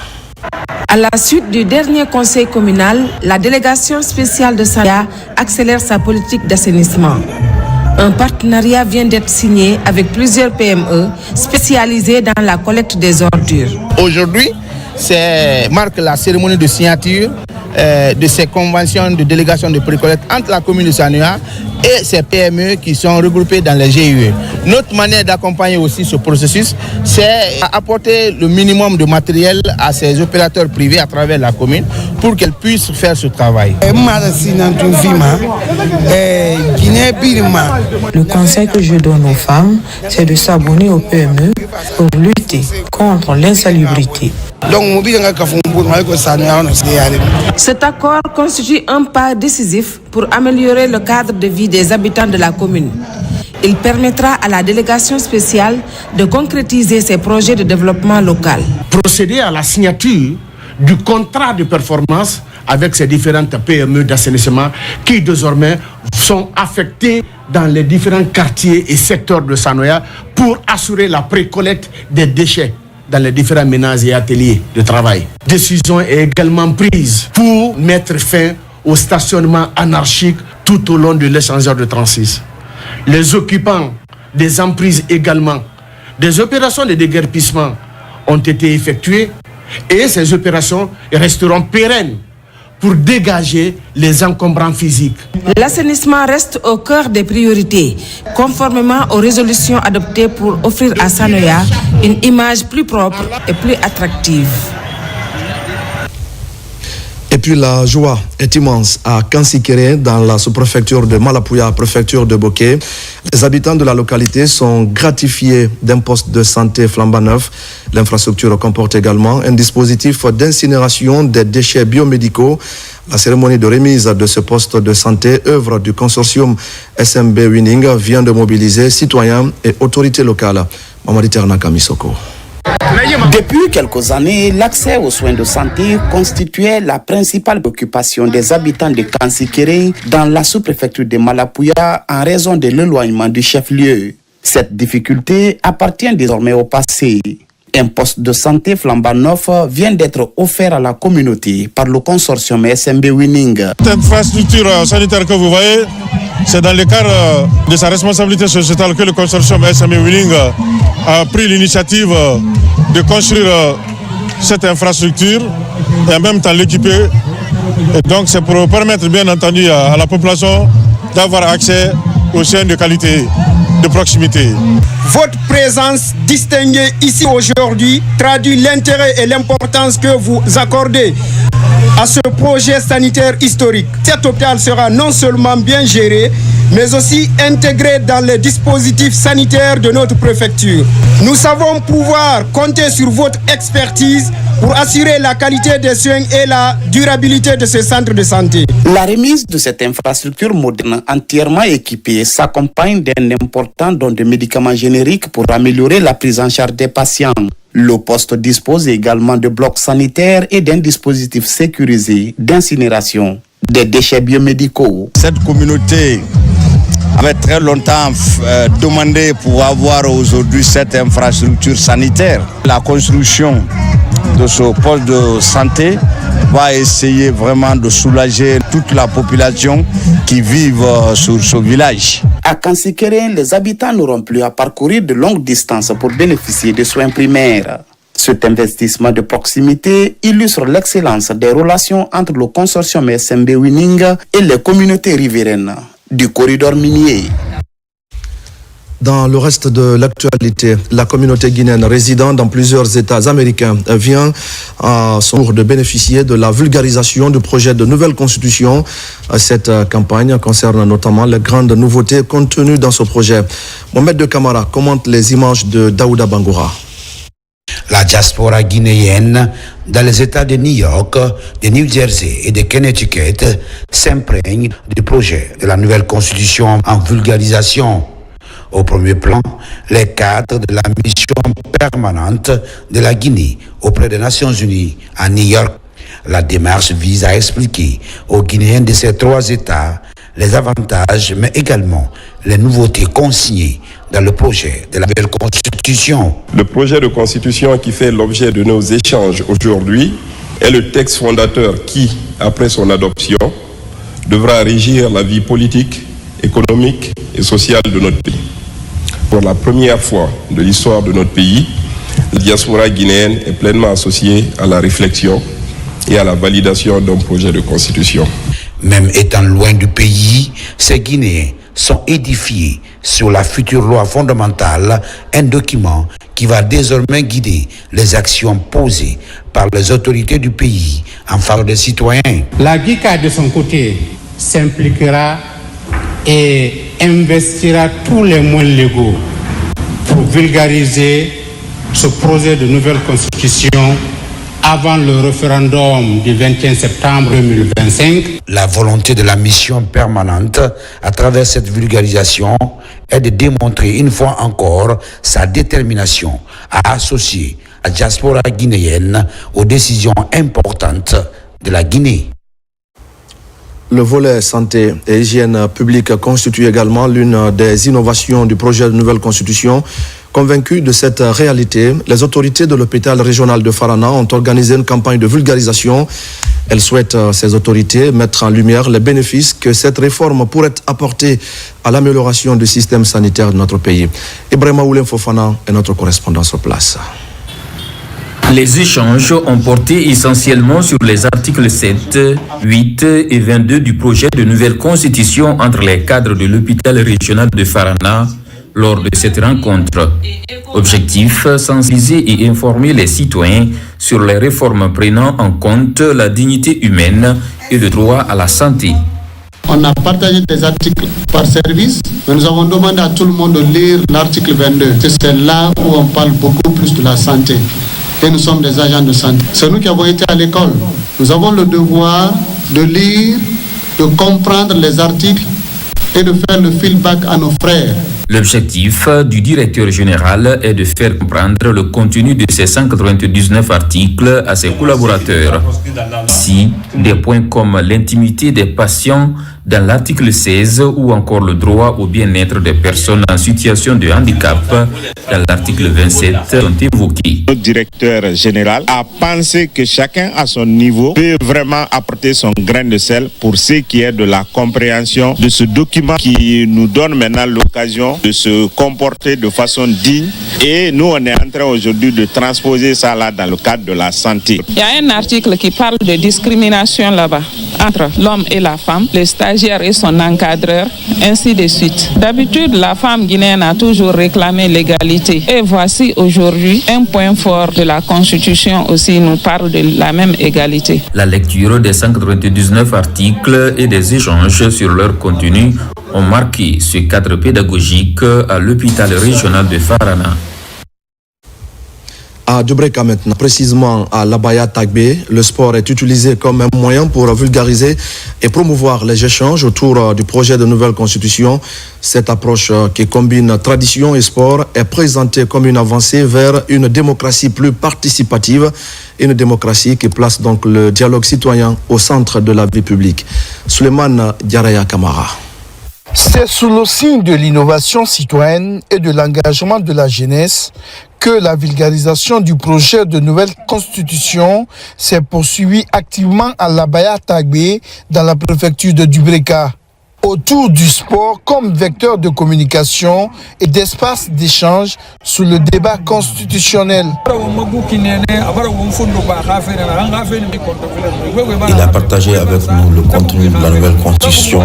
À la suite du dernier conseil communal, la délégation spéciale de Sanoya accélère sa politique d'assainissement. Un partenariat vient d'être signé avec plusieurs PME spécialisées dans la collecte des ordures. Aujourd'hui, marque la cérémonie de signature de ces conventions de délégation de précollecte entre la commune de Sanoya et ces PME qui sont regroupées dans les GIE. Notre manière d'accompagner aussi ce processus, c'est apporter le minimum de matériel à ces opérateurs privés à travers la commune pour qu'elles puissent faire ce travail. Le conseil que je donne aux femmes, c'est de s'abonner au PME pour lutter contre l'insalubrité. Cet accord constitue un pas décisif pour améliorer le cadre de vie des habitants de la commune. Il permettra à la délégation spéciale de concrétiser ses projets de développement local. Procéder à la signature du contrat de performance avec ces différentes PME d'assainissement qui désormais sont affectées dans les différents quartiers et secteurs de Sanoya pour assurer la précollecte des déchets dans les différents ménages et ateliers de travail. Décision est également prise pour mettre fin au stationnement anarchique tout au long de l'échangeur de 36. Les occupants des emprises également. Des opérations de déguerpissement ont été effectuées et ces opérations resteront pérennes pour dégager les encombrants physiques. L'assainissement reste au cœur des priorités, conformément aux résolutions adoptées pour offrir à Sanoya une image plus propre et plus attractive. Et puis la joie est immense à Kansikéré, dans la sous-préfecture de Malapouya, préfecture de Boké. Les habitants de la localité sont gratifiés d'un poste de santé flambant neuf. L'infrastructure comporte également un dispositif d'incinération des déchets biomédicaux. La cérémonie de remise de ce poste de santé, œuvre du consortium SMB Winning, vient de mobiliser citoyens et autorités locales. Mamadi Ternaka Misoko. Depuis quelques années, l'accès aux soins de santé constituait la principale préoccupation des habitants de Kansikéré dans la sous-préfecture de Malapouya en raison de l'éloignement du chef-lieu. Cette difficulté appartient désormais au passé. Un poste de santé flambant neuf vient d'être offert à la communauté par le consortium SMB Winning. Cette infrastructure sanitaire que vous voyez, c'est dans le cadre de sa responsabilité sociétale que le consortium SMB Winning a pris l'initiative de construire cette infrastructure et en même temps l'équiper. Et donc c'est pour permettre bien entendu à la population d'avoir accès aux soins de qualité, de proximité. Votre présence distinguée ici aujourd'hui traduit l'intérêt et l'importance que vous accordez à ce projet sanitaire historique. Cet hôpital sera non seulement bien géré, mais aussi intégré dans les dispositifs sanitaires de notre préfecture. Nous savons pouvoir compter sur votre expertise pour assurer la qualité des soins et la durabilité de ce centre de santé. La remise de cette infrastructure moderne entièrement équipée s'accompagne d'un important don de médicaments génériques pour améliorer la prise en charge des patients. Le poste dispose également de blocs sanitaires et d'un dispositif sécurisé d'incinération des déchets biomédicaux. Cette communauté avait très longtemps demandé pour avoir aujourd'hui cette infrastructure sanitaire. La construction de ce poste de santé va essayer vraiment de soulager toute la population qui vit sur ce village. À Kansikéré, les habitants n'auront plus à parcourir de longues distances pour bénéficier de soins primaires. Cet investissement de proximité illustre l'excellence des relations entre le consortium SMB Winning et les communautés riveraines du corridor minier. Dans le reste de l'actualité, la communauté guinéenne résidant dans plusieurs États américains vient à son tour de bénéficier de la vulgarisation du projet de nouvelle constitution. Cette campagne concerne notamment les grandes nouveautés contenues dans ce projet. Mohamed De Camara commente les images de Daouda Bangoura. La diaspora guinéenne dans les États de New York, de New Jersey et de Connecticut s'imprègne du projet de la nouvelle constitution en vulgarisation. Au premier plan, les cadres de la mission permanente de la Guinée auprès des Nations Unies à New York. La démarche vise à expliquer aux Guinéens de ces trois États les avantages, mais également les nouveautés consignées dans le projet de la nouvelle constitution. Le projet de constitution qui fait l'objet de nos échanges aujourd'hui est le texte fondateur qui, après son adoption, devra régir la vie politique, économique et sociale de notre pays. Pour la première fois de l'histoire de notre pays, la diaspora guinéenne est pleinement associée à la réflexion et à la validation d'un projet de constitution. Même étant loin du pays, ces Guinéens sont édifiés sur la future loi fondamentale, un document qui va désormais guider les actions posées par les autorités du pays en faveur des citoyens. La GICA, de son côté, s'impliquera et investira tous les moyens légaux pour vulgariser ce projet de nouvelle constitution avant le référendum du 21 septembre 2025. La volonté de la mission permanente à travers cette vulgarisation est de démontrer une fois encore sa détermination à associer la diaspora guinéenne aux décisions importantes de la Guinée. Le volet santé et hygiène publique constitue également l'une des innovations du projet de nouvelle constitution. Convaincus de cette réalité, les autorités de l'hôpital régional de Farana ont organisé une campagne de vulgarisation. Elles souhaitent, ces autorités, mettre en lumière les bénéfices que cette réforme pourrait apporter à l'amélioration du système sanitaire de notre pays. Ibrahima Oulem Fofana est notre correspondant sur place. Les échanges ont porté essentiellement sur les articles 7, 8 et 22 du projet de nouvelle constitution entre les cadres de l'hôpital régional de Farana lors de cette rencontre. Objectif, sensibiliser et informer les citoyens sur les réformes prenant en compte la dignité humaine et le droit à la santé. On a partagé des articles par service, mais nous avons demandé à tout le monde de lire l'article 22. C'est là où on parle beaucoup plus de la santé. Et nous sommes des agents de santé. C'est nous qui avons été à l'école. Nous avons le devoir de lire, de comprendre les articles et de faire le feedback à nos frères. L'objectif du directeur général est de faire comprendre le contenu de ces 199 articles à ses collaborateurs. Si des points comme l'intimité des patients dans l'article 16 ou encore le droit au bien-être des personnes en situation de handicap dans l'article 27 sont évoqués. Notre directeur général a pensé que chacun à son niveau peut vraiment apporter son grain de sel pour ce qui est de la compréhension de ce document qui nous donne maintenant l'occasion de se comporter de façon digne. Et nous, on est en train aujourd'hui de transposer ça là dans le cadre de la santé. Il y a un article qui parle de discrimination là-bas entre l'homme et la femme, le stagiaire et son encadreur, ainsi de suite. D'habitude, la femme guinéenne a toujours réclamé l'égalité. Et voici aujourd'hui un point fort de la Constitution aussi nous parle de la même égalité. La lecture des 199 articles et des échanges sur leur contenu ont marqué ce cadre pédagogique à l'hôpital régional de Farana. À Dubreka maintenant, précisément à l'Abaya Tagbe, le sport est utilisé comme un moyen pour vulgariser et promouvoir les échanges autour du projet de nouvelle constitution. Cette approche qui combine tradition et sport est présentée comme une avancée vers une démocratie plus participative, une démocratie qui place donc le dialogue citoyen au centre de la vie publique. Suleiman Diaraya Kamara. C'est sous le signe de l'innovation citoyenne et de l'engagement de la jeunesse que la vulgarisation du projet de nouvelle constitution s'est poursuivie activement à l'Abaya Tagbe dans la préfecture de Dubreka. Autour du sport comme vecteur de communication et d'espace d'échange sur le débat constitutionnel. Il a partagé avec nous le contenu de la nouvelle constitution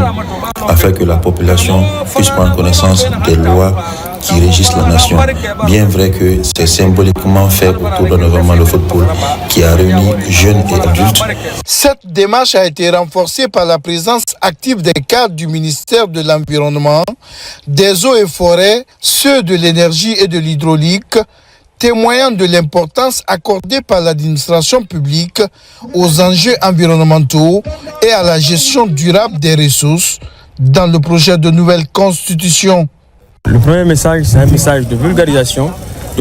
afin que la population puisse prendre connaissance des lois qui régissent la nation. Bien vrai que c'est symboliquement fait autour d'un événement de football qui a réuni jeunes et adultes. Cette démarche a été renforcée par la présence active des cadres du ministère de l'Environnement, des eaux et forêts, ceux de l'énergie et de l'hydraulique, témoignant de l'importance accordée par l'administration publique aux enjeux environnementaux et à la gestion durable des ressources dans le projet de nouvelle constitution. Le premier message, c'est un message de vulgarisation,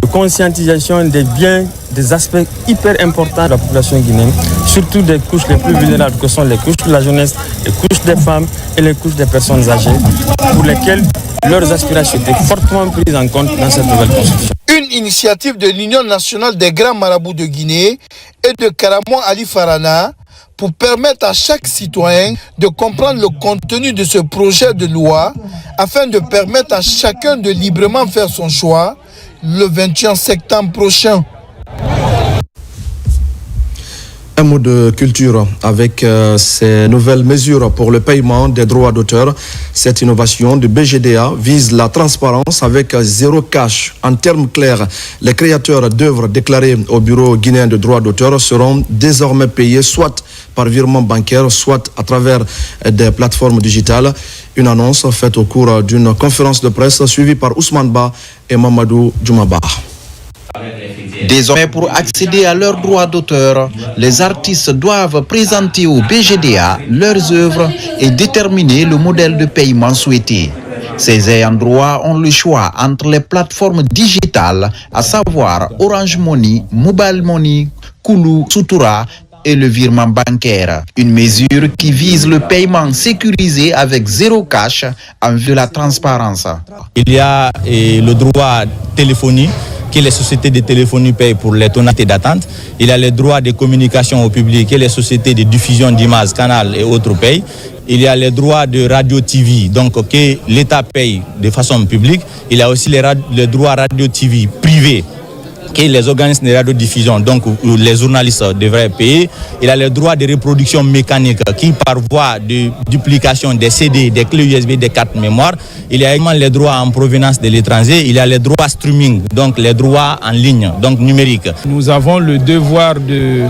de conscientisation des aspects hyper importants de la population guinéenne, surtout des couches les plus vulnérables que sont les couches de la jeunesse, les couches des femmes et les couches des personnes âgées, pour lesquelles leurs aspirations étaient fortement prises en compte dans cette nouvelle constitution. Une initiative de l'Union nationale des grands marabouts de Guinée et de Karamon Ali Farana pour permettre à chaque citoyen de comprendre le contenu de ce projet de loi afin de permettre à chacun de librement faire son choix le 21 septembre prochain. Un mot de culture avec ces nouvelles mesures pour le paiement des droits d'auteur. Cette innovation du BGDA vise la transparence avec zéro cash. En termes clairs, les créateurs d'œuvres déclarées au Bureau guinéen de droits d'auteur seront désormais payés soit par virement bancaire, soit à travers des plateformes digitales. Une annonce faite au cours d'une conférence de presse suivie par Ousmane Ba et Mamadou Djoumaba. Désormais, pour accéder à leurs droits d'auteur, les artistes doivent présenter au BGDA leurs œuvres et déterminer le modèle de paiement souhaité. Ces ayants droit ont le choix entre les plateformes digitales, à savoir Orange Money, Mobile Money, Kulu, Sutura et le virement bancaire. Une mesure qui vise le paiement sécurisé avec zéro cash en vue de la transparence. Il y a le droit téléphonique que les sociétés de téléphonie payent pour les tonalités d'attente. Il y a les droits de communication au public que les sociétés de diffusion d'images, canal et autres payent. Il y a les droits de radio-TV, donc que l'État paye de façon publique. Il y a aussi les droits radio-TV privés que les organismes de radiodiffusion, donc les journalistes devraient payer. Il y a les droits de reproduction mécanique qui, par voie de duplication des CD, des clés USB, des cartes mémoire. Il y a également les droits en provenance de l'étranger. Il y a les droits streaming, donc les droits en ligne, donc numériques. Nous avons le devoir de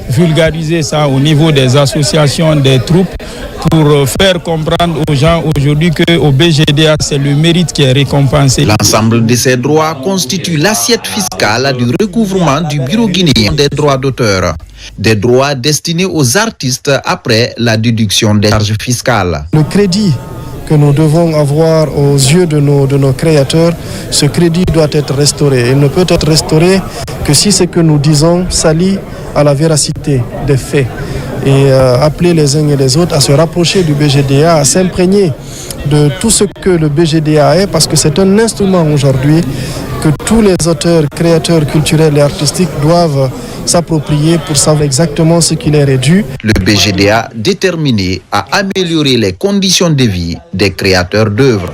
vulgariser ça au niveau des associations, des troupes, pour faire comprendre aux gens aujourd'hui qu'au BGDA, c'est le mérite qui est récompensé. L'ensemble de ces droits constitue l'assiette fiscale du recouvrement du Bureau guinéen des droits d'auteur. Des droits destinés aux artistes après la déduction des charges fiscales. Le crédit que nous devons avoir aux yeux de nos créateurs, ce crédit doit être restauré. Il ne peut être restauré que si ce que nous disons s'allie à la véracité des faits. Et appeler les uns et les autres à se rapprocher du BGDA, à s'imprégner de tout ce que le BGDA est, parce que c'est un instrument aujourd'hui que tous les auteurs, créateurs culturels et artistiques doivent s'approprier pour savoir exactement ce qui leur est dû. Le BGDA déterminé à améliorer les conditions de vie des créateurs d'œuvres.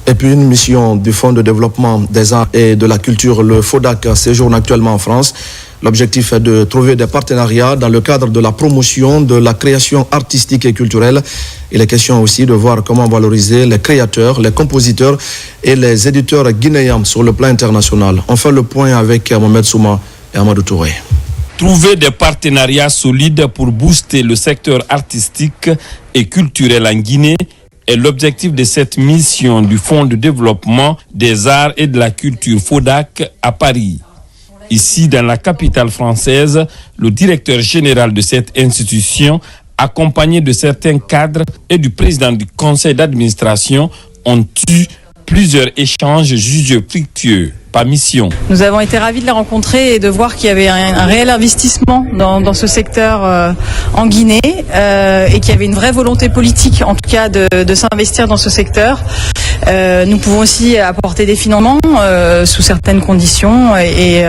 Et puis une mission du Fonds de développement des arts et de la culture, le FODAC, séjourne actuellement en France. L'objectif est de trouver des partenariats dans le cadre de la promotion de la création artistique et culturelle. Il est question aussi de voir comment valoriser les créateurs, les compositeurs et les éditeurs guinéens sur le plan international. On fait le point avec Mohamed Souma et Amadou Touré. Trouver des partenariats solides pour booster le secteur artistique et culturel en Guinée est l'objectif de cette mission du Fonds de développement des arts et de la culture FODAC à Paris. Ici, dans la capitale française, le directeur général de cette institution, accompagné de certains cadres et du président du conseil d'administration, ont eu plusieurs échanges jugés fructueux par mission. Nous avons été ravis de les rencontrer et de voir qu'il y avait un réel investissement dans ce secteur en Guinée et qu'il y avait une vraie volonté politique, en tout cas, de s'investir dans ce secteur. Nous pouvons aussi apporter des financements sous certaines conditions et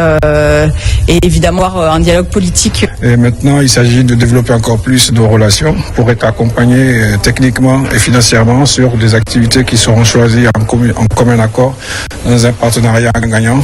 évidemment avoir un dialogue politique. Et maintenant, il s'agit de développer encore plus nos relations pour être accompagnés techniquement et financièrement sur des activités qui seront choisies en commun accord dans un partenariat gagnant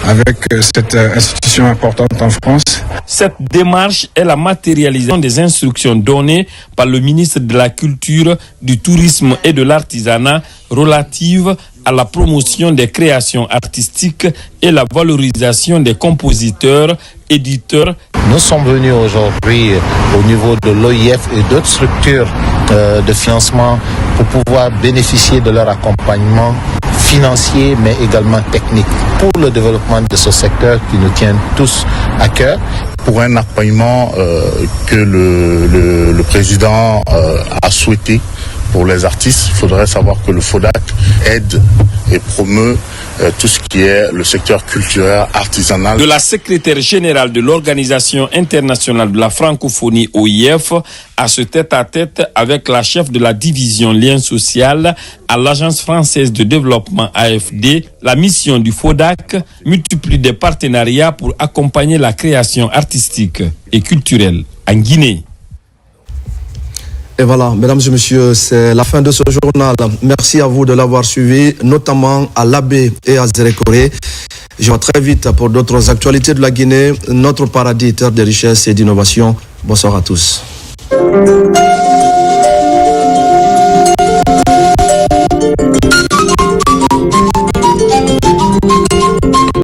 avec cette institution importante en France. Cette démarche est la matérialisation des instructions données par le ministre de la Culture, du Tourisme et de l'Artisanat relatives relative à la promotion des créations artistiques et la valorisation des compositeurs, éditeurs. Nous sommes venus aujourd'hui au niveau de l'OIF et d'autres structures de financement pour pouvoir bénéficier de leur accompagnement financier mais également technique pour le développement de ce secteur qui nous tient tous à cœur. Pour un accompagnement que le président a souhaité pour les artistes, il faudrait savoir que le FODAC aide et promeut tout ce qui est le secteur culturel, artisanal. De la secrétaire générale de l'Organisation internationale de la francophonie OIF à ce tête-à-tête avec la chef de la division lien social à l'Agence française de développement AFD, la mission du FODAC multiplie des partenariats pour accompagner la création artistique et culturelle en Guinée. Et voilà, mesdames et messieurs, c'est la fin de ce journal. Merci à vous de l'avoir suivi, notamment à l'Abbé et à Zérékoré. Je vois très vite pour d'autres actualités de la Guinée, notre paradis, terre de richesse et d'innovation. Bonsoir à tous.